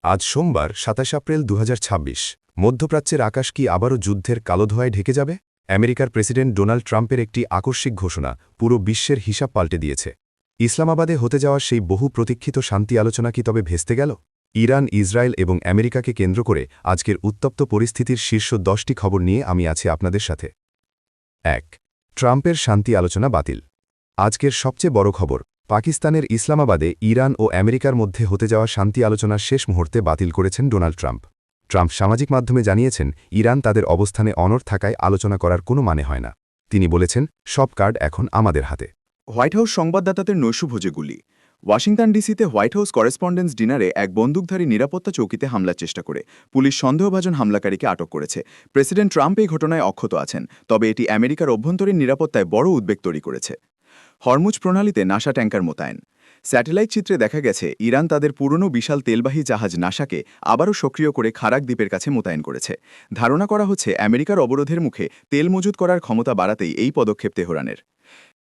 আজ সোমবার ২৭ এপ্রিল ২০২৬ মধ্যপ্রাচ্যের আকাশ কি আবারও যুদ্ধের কালো ধোঁয়ায় ঢেকে যাবে? আমেরিকার প্রেসিডেন্ট ডোনাল্ড ট্রাম্পের একটি আকস্মিক ঘোষণা পুরো বিশ্বের হিসাব পাল্টে দিয়েছে। ইসলামাবাদে হতে যাওয়া সেই বহু প্রতীক্ষিত শান্তি আলোচনা কি তবে ভেস্তে গেল? ইরান, ইসরায়েল এবং আমেরিকাকে কেন্দ্র করে আজকের উত্তপ্ত পরিস্থিতির শীর্ষ ১০টি খবর নিয়ে আমি আছি আপনাদের সাথে। ১. ট্রাম্পের শান্তি আলোচনা বাতিল। আজকের সবচেয়ে বড় খবর, পাকিস্তানের ইসলামাবাদে ইরান ও আমেরিকার মধ্যে হতে যাওয়া শান্তি আলোচনার শেষ মুহূর্তে বাতিল করেছেন ডোনাল্ড ট্রাম্প। ট্রাম্প সামাজিক মাধ্যমে জানিয়েছেন, ইরান তাদের অবস্থানে অনড় থাকায় আলোচনা করার কোনো মানে হয় না। তিনি বলেছেন, সব কার্ড এখন আমাদের হাতে। হোয়াইট হাউস সংবাদদাতাদের নৈশভোজে গুলি। ওয়াশিংটন ডিসিতে হোয়াইট হাউস করেসপন্ডেন্স ডিনারে এক বন্দুকধারী নিরাপত্তা চৌকিতে হামলার চেষ্টা করে পুলিশ সন্দেহভাজন হামলাকারীকে আটক করেছে। প্রেসিডেন্ট ট্রাম্প এই ঘটনায় অক্ষত আছেন, তবে এটি আমেরিকার অভ্যন্তরীণ নিরাপত্তায় বড় উদ্বেগ তৈরি করেছে। হরমুজ প্রণালীতে নাসা ট্যাঙ্কার মোতায়েন। স্যাটেলাইট চিত্রে দেখা গেছে ইরান তাদের পুরনো বিশাল তেলবাহী জাহাজ নাসাকে আবারও সক্রিয় করে খারাক দ্বীপের কাছে মোতায়েন করেছে। ধারণা করা হচ্ছে আমেরিকার অবরোধের মুখে তেল মজুত করার ক্ষমতা বাড়াতেই এই পদক্ষেপ তেহরানের।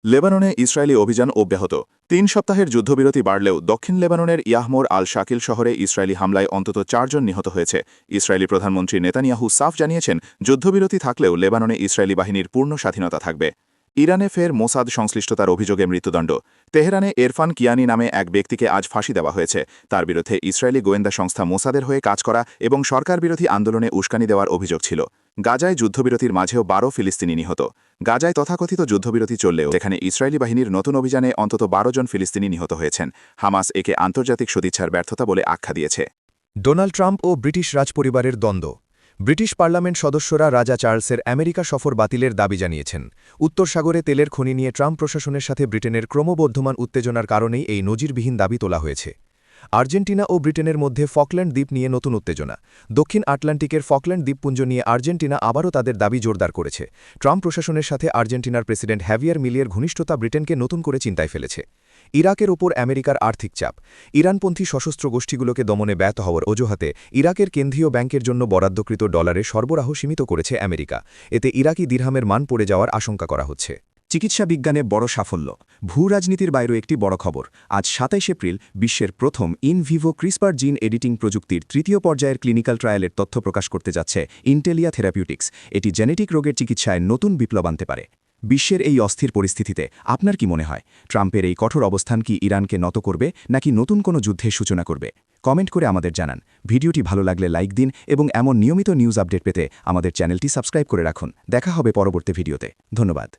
লেবাননে ইসরায়েলি অভিযান অব্যাহত। ৩ সপ্তাহের যুদ্ধবিরতি বাড়লেও দক্ষিণ লেবাননের ইয়াহমোর আল শাকিল শহরে ইসরায়েলি হামলায় অন্তত ৪ জন নিহত হয়েছে। ইসরায়েলি প্রধানমন্ত্রী নেতানিয়াহু সাফ জানিয়েছেন, যুদ্ধবিরতি থাকলেও লেবাননে ইসরায়েলি বাহিনীর পূর্ণ স্বাধীনতা থাকবে। ইরানে ফের মোসাদ সংশ্লিষ্টতার অভিযোগে মৃত্যুদণ্ড। তেহরানে এরফান কিয়ানি নামে এক ব্যক্তিকে আজ ফাঁসি দেওয়া হয়েছে। তার বিরুদ্ধে ইসরায়েলি গোয়েন্দা সংস্থা মোসাদের হয়ে কাজ করা এবং সরকারবিরোধী আন্দোলনে উস্কানি দেওয়ার অভিযোগ ছিল। গাজায় যুদ্ধবিরতির মাঝেও ১২ ফিলিস্তিনি নিহত। গাজায় তথাকথিত যুদ্ধবিরতি চললেও যেখানে ইসরায়েলি বাহিনীর নতুন অভিযানে অন্তত ১২ জন ফিলিস্তিনি নিহত হয়েছেন। হামাস একে আন্তর্জাতিক সদিচ্ছার ব্যর্থতা বলে আখ্যা দিয়েছে। ডোনাল্ড ট্রাম্প ও ব্রিটিশ রাজপরিবারের দ্বন্দ্ব। ব্রিটিশ পার্লামেন্ট সদস্যরা রাজা চার্লসের আমেরিকা সফর বাতিলের দাবি জানিয়েছেন। উত্তর সাগরে তেলের খনি নিয়ে ট্রাম্প প্রশাসনের সাথে ব্রিটেনের ক্রমবর্ধমান উত্তেজনার কারণেই এই নজিরবিহীন দাবি তোলা হয়েছে। আর্জেন্টিনা ও ব্রিটেনের মধ্যে ফকল্যান্ড দ্বীপ নিয়ে নতুন উত্তেজনা। দক্ষিণ আটলান্টিকের ফকল্যান্ড দ্বীপপুঞ্জ নিয়ে আর্জেন্টিনা আবারও তাদের দাবি জোরদার করেছে। ট্রাম্প প্রশাসনের সাথে আর্জেন্টিনার প্রেসিডেন্ট হ্যাভিয়ার মিলিয়ের ঘনিষ্ঠতা ব্রিটেনকে নতুন করে চিন্তায় ফেলেছে। ইরাকের ওপর আমেরিকার আর্থিক চাপ। ইরানপন্থী সশস্ত্র গোষ্ঠীগুলোকে দমনে ব্যর্থ হওয়ার অজুহাতে ইরাকের কেন্দ্রীয় ব্যাংকের জন্য বরাদ্দকৃত ডলারে সরবরাহ সীমিত করেছে আমেরিকা। এতে ইরাকি দিরহামের মান পড়ে যাওয়ার আশঙ্কা করা হচ্ছে। চিকিৎসা বিজ্ঞানে বড় সাফল্য। ভূ রাজনীতির বাইরেও একটি বড় খবর। আজ ২৭ এপ্রিল বিশ্বের প্রথম ইন ভিভো ক্রিসপার জিন এডিটিং প্রযুক্তির ৩য় পর্যায়ের ক্লিনিক্যাল ট্রায়ালের তথ্য প্রকাশ করতে যাচ্ছে ইন্টেলিয়া থেরাপিউটিক্স। এটি জেনেটিক রোগের চিকিৎসায় নতুন বিপ্লব আনতে পারে। বিশ্বের এই অস্থির পরিস্থিতিতে আপনার কি মনে হয়, ট্রাম্পের এই কঠোর অবস্থান কি ইরানকে নত করবে নাকি নতুন কোনো যুদ্ধের সূচনা করবে? কমেন্ট করে আমাদের জানান। ভিডিওটি ভালো লাগলে লাইক দিন এবং এমন নিয়মিত নিউজ আপডেট পেতে আমাদের চ্যানেলটি সাবস্ক্রাইব করে রাখুন। দেখা হবে পরবর্তী ভিডিওতে। ধন্যবাদ।